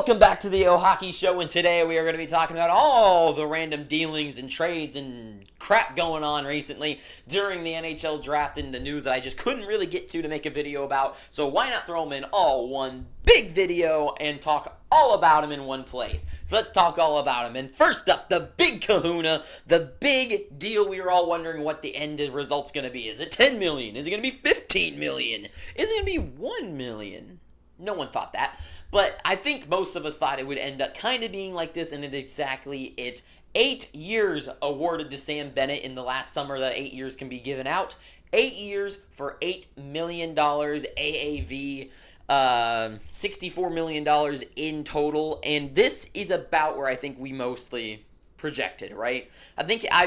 Welcome back to the O Hockey Show, and today we are going to be talking about all the random dealings and trades and crap going on recently during the NHL draft and the news that I just couldn't really get to make a video about. So why not throw them in all one big video and talk all about them in one place? So let's talk all about them. And first up, the big kahuna, the big deal we were all wondering what the end result's going to be. Is it 10 million? Is it going to be 15 million? Is it going to be 1 million? No one thought that. But I think most of us thought it would end up kind of being like this, and it exactly it. 8 years awarded to Sam Bennett in the last summer. That 8 years can be given out. 8 years for $8 million AAV. $64 million in total. And this is about where I think we mostly projected, right?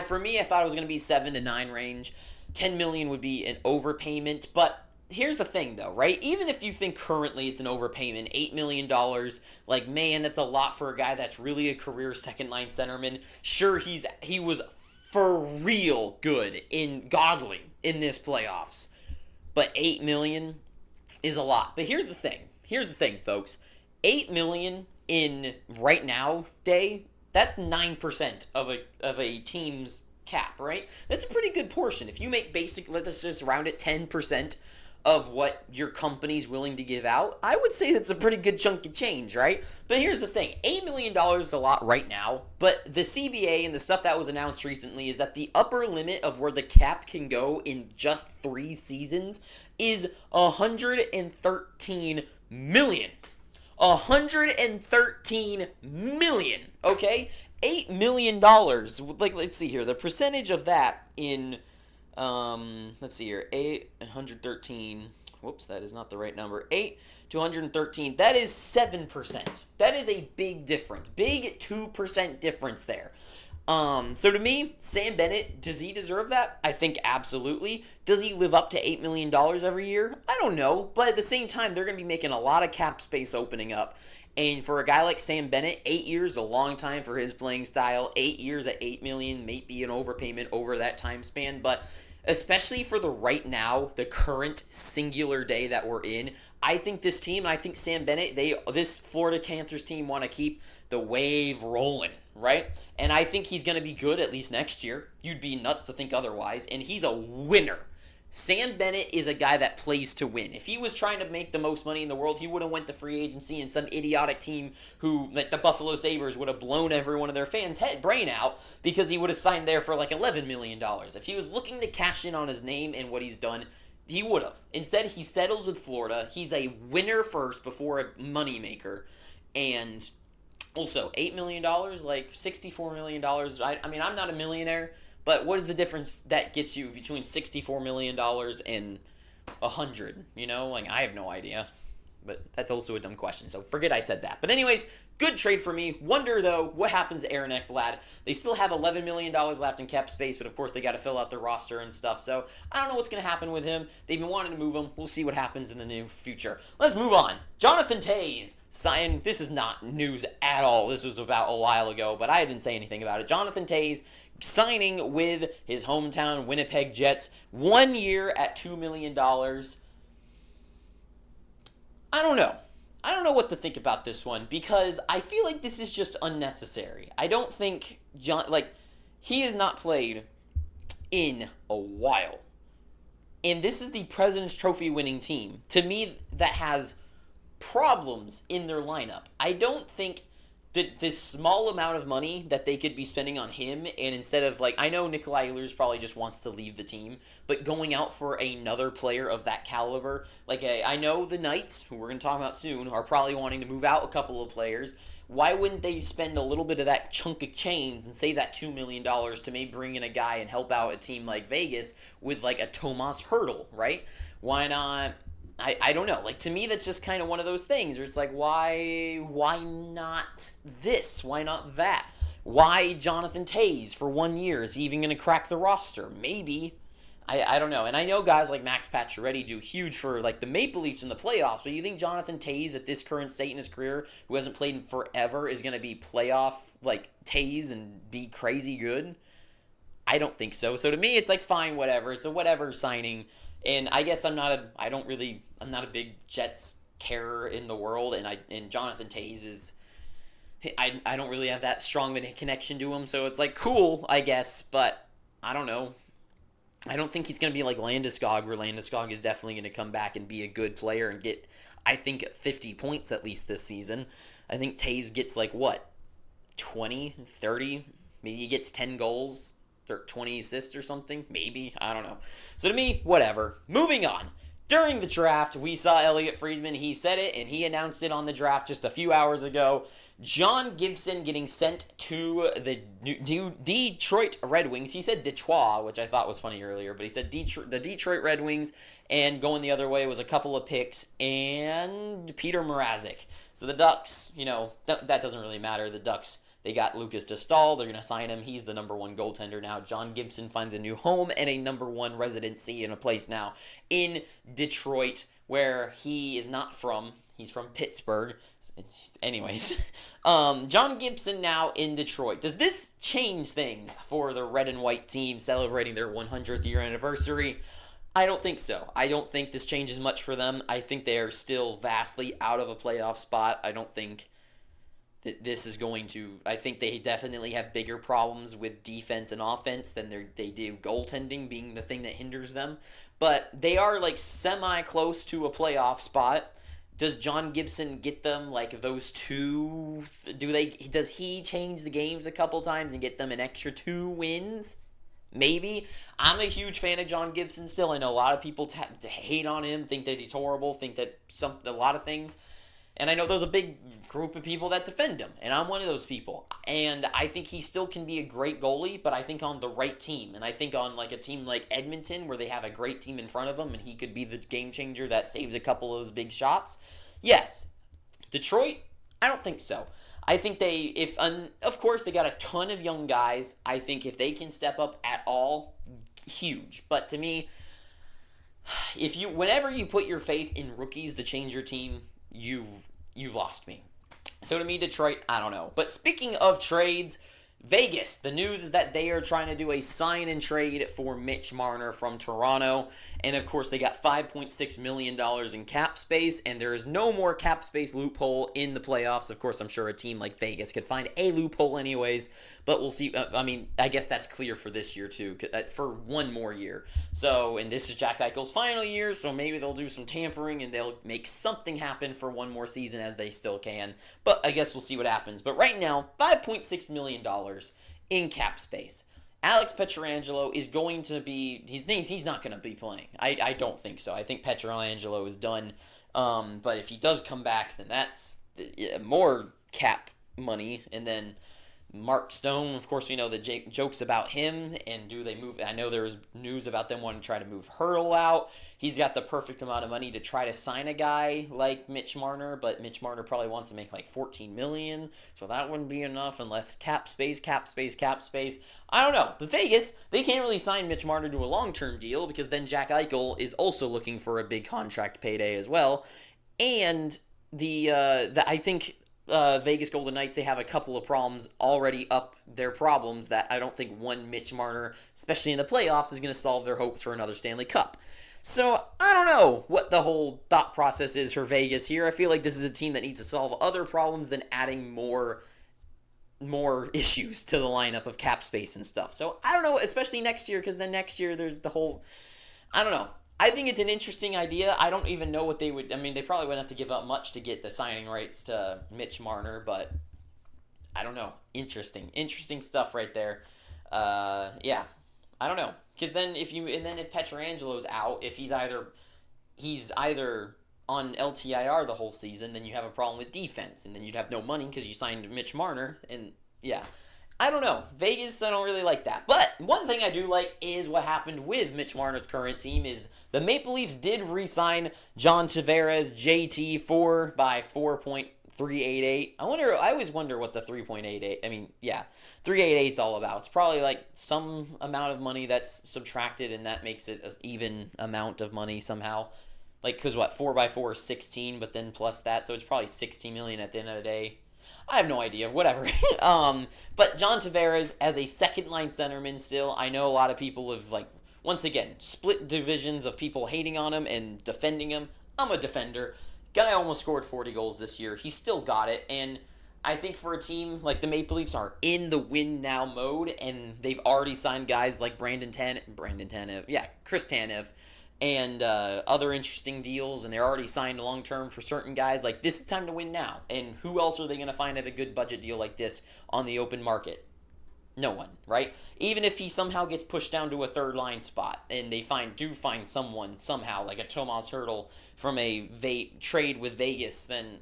For me, I thought it was going to be 7 to 9 range. 10 million would be an overpayment, but here's the thing, though, right? Even if you think currently it's an overpayment, $8 million, like, man, that's a lot for a guy that's really a career second-line centerman. Sure, he was for real good godly in this playoffs, but $8 million is a lot. But here's the thing, folks. $8 million in right now day, that's 9% of a team's cap, right? That's a pretty good portion. If you make let's just round it 10% of what your company's willing to give out, I would say that's a pretty good chunk of change, right? But here's the thing. $8 million is a lot right now, but the CBA and the stuff that was announced recently is that the upper limit of where the cap can go in just 3 seasons is $113 million. $113 million, okay? $8 million. Like, let's see here. The percentage of that in... let's see here, 813, whoops, that is not the right number, 8 to 113, that is 7%. That is a big difference, big 2% difference there. So to me, Sam Bennett, does he deserve that? I think absolutely. Does he live up to $8 million every year? I don't know, but at the same time, they're going to be making a lot of cap space opening up. And for a guy like Sam Bennett, 8 years, a long time for his playing style. 8 years at $8 million may be an overpayment over that time span, but especially for the current singular day that we're in, I think this team, and I think Sam Bennett, this Florida Panthers team want to keep the wave rolling, right? And I think he's going to be good at least next year. You'd be nuts to think otherwise, and he's a winner. Sam Bennett is a guy that plays to win. If he was trying to make the most money in the world, he would have went to free agency and some idiotic team like the Buffalo Sabres would have blown every one of their fans' brain out because he would have signed there for like $11 million. If he was looking to cash in on his name and what he's done, he would have. Instead, he settles with Florida. He's a winner first before a moneymaker. And also, $8 million, like $64 million. I mean, I'm not a millionaire, but what is the difference that gets you between $64 million and 100? You know, like, I have no idea. But that's also a dumb question, so forget I said that. But anyways, good trade for me. Wonder, though, what happens to Aaron Ekblad. They still have $11 million left in cap space, but of course they got to fill out their roster and stuff. So I don't know what's going to happen with him. They've been wanting to move him. We'll see what happens in the near future. Let's move on. Jonathan Toews signed. This is not news at all. This was about a while ago, but I didn't say anything about it. Jonathan Toews signing with his hometown Winnipeg Jets. 1 year at $2 million. I don't know. I don't know what to think about this one because I feel like this is just unnecessary. I don't think he has not played in a while. And this is the President's Trophy winning team. To me, that has problems in their lineup. I don't think that this small amount of money that they could be spending on him, and instead of, I know Nikolai Ehlers probably just wants to leave the team, but going out for another player of that caliber, I know the Knights, who we're going to talk about soon, are probably wanting to move out a couple of players. Why wouldn't they spend a little bit of that chunk of change and save that $2 million to maybe bring in a guy and help out a team like Vegas with, a Tomas Hertl, right? Why not? I don't know. To me, that's just kind of one of those things where it's why not this? Why not that? Why Jonathan Toews for 1 year? Is he even going to crack the roster? Maybe. I don't know. And I know guys like Max Pacioretty do huge for, the Maple Leafs in the playoffs, but you think Jonathan Toews at this current state in his career, who hasn't played in forever, is going to be playoff, Toews and be crazy good? I don't think so. So to me, it's fine, whatever. It's a whatever signing. And I guess I'm not a big Jets carer in the world, and Jonathan Toews is I don't really have that strong of a connection to him, so it's like cool, I guess, but I don't know. I don't think he's going to be like Landeskog, where Landeskog is definitely going to come back and be a good player and get, I think, 50 points at least this season. I think Taves gets like, what, 20, 30? Maybe he gets 10 goals, 20 assists or something? Maybe. I don't know. So to me, whatever. Moving on. During the draft, we saw Elliot Friedman. He said it, and he announced it on the draft just a few hours ago. John Gibson getting sent to the Detroit Red Wings. He said Detroit, which I thought was funny earlier, but he said the Detroit Red Wings, and going the other way was a couple of picks and Peter Mrazek. So the Ducks, that doesn't really matter. The Ducks, they got Lucas Dostal. They're going to sign him. He's the number one goaltender now. John Gibson finds a new home and a number one residency in a place now in Detroit, where he is not from. He's from Pittsburgh. Anyways, John Gibson now in Detroit. Does this change things for the red and white team celebrating their 100th year anniversary? I don't think so. I don't think this changes much for them. I think they are still vastly out of a playoff spot. I don't think this is going to. I think they definitely have bigger problems with defense and offense than they do goaltending being the thing that hinders them. But they are like semi close to a playoff spot. Does John Gibson get them like those two? Does he change the games a couple times and get them an extra 2 wins? Maybe. I'm a huge fan of John Gibson still. I know a lot of people hate on him, think that he's horrible, think that a lot of things. And I know there's a big group of people that defend him, and I'm one of those people. And I think he still can be a great goalie, but I think on the right team. And I think on like a team like Edmonton, where they have a great team in front of him, and he could be the game changer that saves a couple of those big shots. Yes. Detroit, I don't think so. I think of course, they got a ton of young guys. I think if they can step up at all, huge. But to me, whenever you put your faith in rookies to change your team, you've lost me. So to me, Detroit, I don't know. But speaking of trades, Vegas, the news is that they are trying to do a sign and trade for Mitch Marner from Toronto. And of course, they got $5.6 million in cap space, and there is no more cap space loophole in the playoffs. Of course, I'm sure a team like Vegas could find a loophole anyways, but we'll see. I guess that's clear for this year too, for one more year. So, and this is Jack Eichel's final year, so maybe they'll do some tampering and they'll make something happen for one more season, as they still can. But I guess we'll see what happens. But right now, $5.6 million in cap space. Alex Pietrangelo is going to be. He's not going to be playing. I don't think so. I think Pietrangelo is done. But if he does come back, then that's more cap money. And then Mark Stone, of course, we know the jokes about him, and do they move? I know there was news about them wanting to try to move Hurdle out. He's got the perfect amount of money to try to sign a guy like Mitch Marner, but Mitch Marner probably wants to make like $14 million, so that wouldn't be enough unless cap space. I don't know. But Vegas, they can't really sign Mitch Marner to a long-term deal because then Jack Eichel is also looking for a big contract payday as well, and I think. Vegas Golden Knights, they have a couple of problems already up their problems that I don't think one Mitch Marner, especially in the playoffs, is going to solve their hopes for another Stanley Cup. So I don't know what the whole thought process is for Vegas here. I feel like this is a team that needs to solve other problems than adding more issues to the lineup of cap space and stuff. So I don't know, especially next year, because then next year there's the whole, I don't know. I think it's an interesting idea. I don't even know what they would. They probably wouldn't have to give up much to get the signing rights to Mitch Marner, but I don't know. Interesting stuff right there. Yeah, I don't know. Because then if Pietrangelo's out, if he's either on LTIR the whole season, then you have a problem with defense, and then you'd have no money because you signed Mitch Marner, and yeah. I don't know. Vegas, I don't really like that. But one thing I do like is what happened with Mitch Marner's current team is the Maple Leafs did re-sign John Tavares, JT, by 4.388. I always wonder what the 3.88, 388 is all about. It's probably like some amount of money that's subtracted, and that makes it an even amount of money somehow. Like, because 4 by 4 is 16, but then plus that, so it's probably $16 million at the end of the day. I have no idea, whatever. But John Tavares as a second-line centerman still, I know a lot of people have, once again, split divisions of people hating on him and defending him. I'm a defender. Guy almost scored 40 goals this year. He still got it, and I think for a team like the Maple Leafs are in the win now mode, and they've already signed guys like Chris Tanev, and other interesting deals, and they're already signed long term for certain guys. Like, this is time to win now. And who else are they going to find at a good budget deal like this on the open market? No one, right? Even if he somehow gets pushed down to a third line spot, and they do find someone somehow, like a Tomas Hertl from a trade with Vegas, then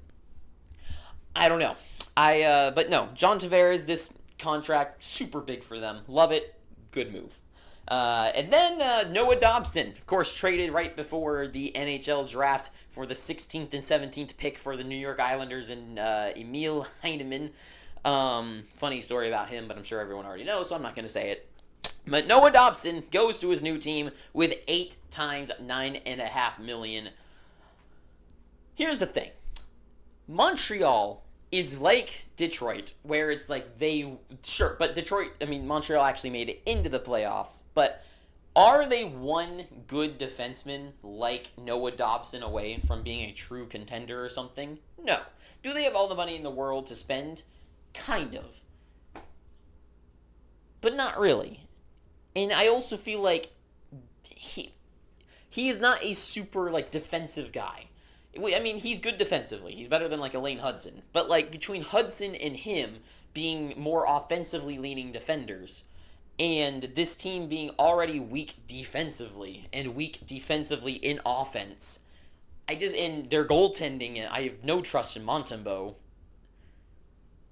I don't know. But no, John Tavares, this contract super big for them. Love it. Good move. And then Noah Dobson, of course, traded right before the NHL draft for the 16th and 17th pick for the New York Islanders and Emil Heineman. Funny story about him, but I'm sure everyone already knows, so I'm not going to say it. But Noah Dobson goes to his new team with 8 times $9.5 million. Here's the thing. Montreal is like Detroit, where it's like Montreal actually made it into the playoffs, but are they one good defenseman like Noah Dobson away from being a true contender or something? No. Do they have all the money in the world to spend? Kind of. But not really. And I also feel like he is not a super, like, defensive guy. I mean, he's good defensively. He's better than, like, Elaine Hudson. But, like, between Hudson and him being more offensively leaning defenders, and this team being already weak defensively and weak defensively in offense, and their goaltending, I have no trust in Montembeault.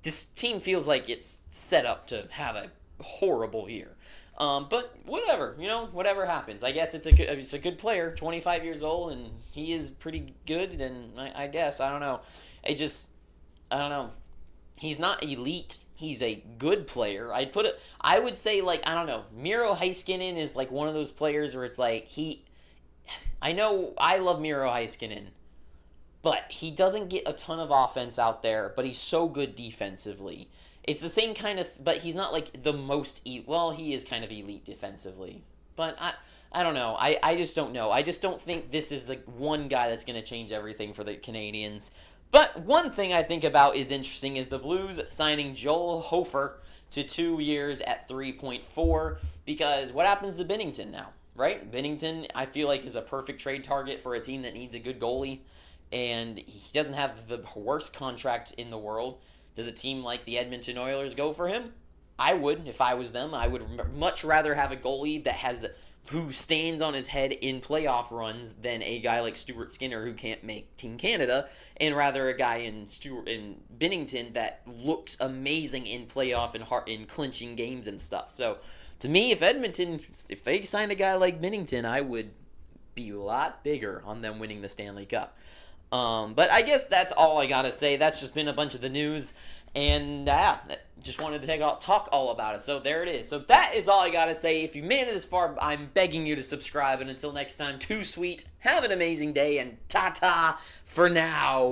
This team feels like it's set up to have a horrible year. But whatever, whatever happens. I guess it's a good player, 25 years old, and he is pretty good. And I guess I don't know. I don't know. He's not elite. He's a good player. I would say, like, I don't know. Miro Heiskanen is like one of those players where it's like I know I love Miro Heiskanen, but he doesn't get a ton of offense out there. But he's so good defensively. It's the same kind of, but he's not like the most, he is kind of elite defensively. But I don't know. I just don't know. I just don't think this is like one guy that's going to change everything for the Canadians. But one thing I think about is interesting is the Blues signing Joel Hofer to 2 years at 3.4, because what happens to Binnington now, right? Binnington, I feel like, is a perfect trade target for a team that needs a good goalie, and he doesn't have the worst contract in the world. Does a team like the Edmonton Oilers go for him? I would, if I was them. I would much rather have a goalie who stands on his head in playoff runs than a guy like Stuart Skinner who can't make Team Canada, and rather a guy in Binnington that looks amazing in playoff and in clinching games and stuff. So, to me, if they signed a guy like Binnington, I would be a lot bigger on them winning the Stanley Cup. But I guess that's all I gotta say. That's just been a bunch of the news, and just wanted to talk all about it. So there it is. So that is all I gotta say. If you made it this far, I'm begging you to subscribe. And until next time, too sweet. Have an amazing day, and ta-ta for now.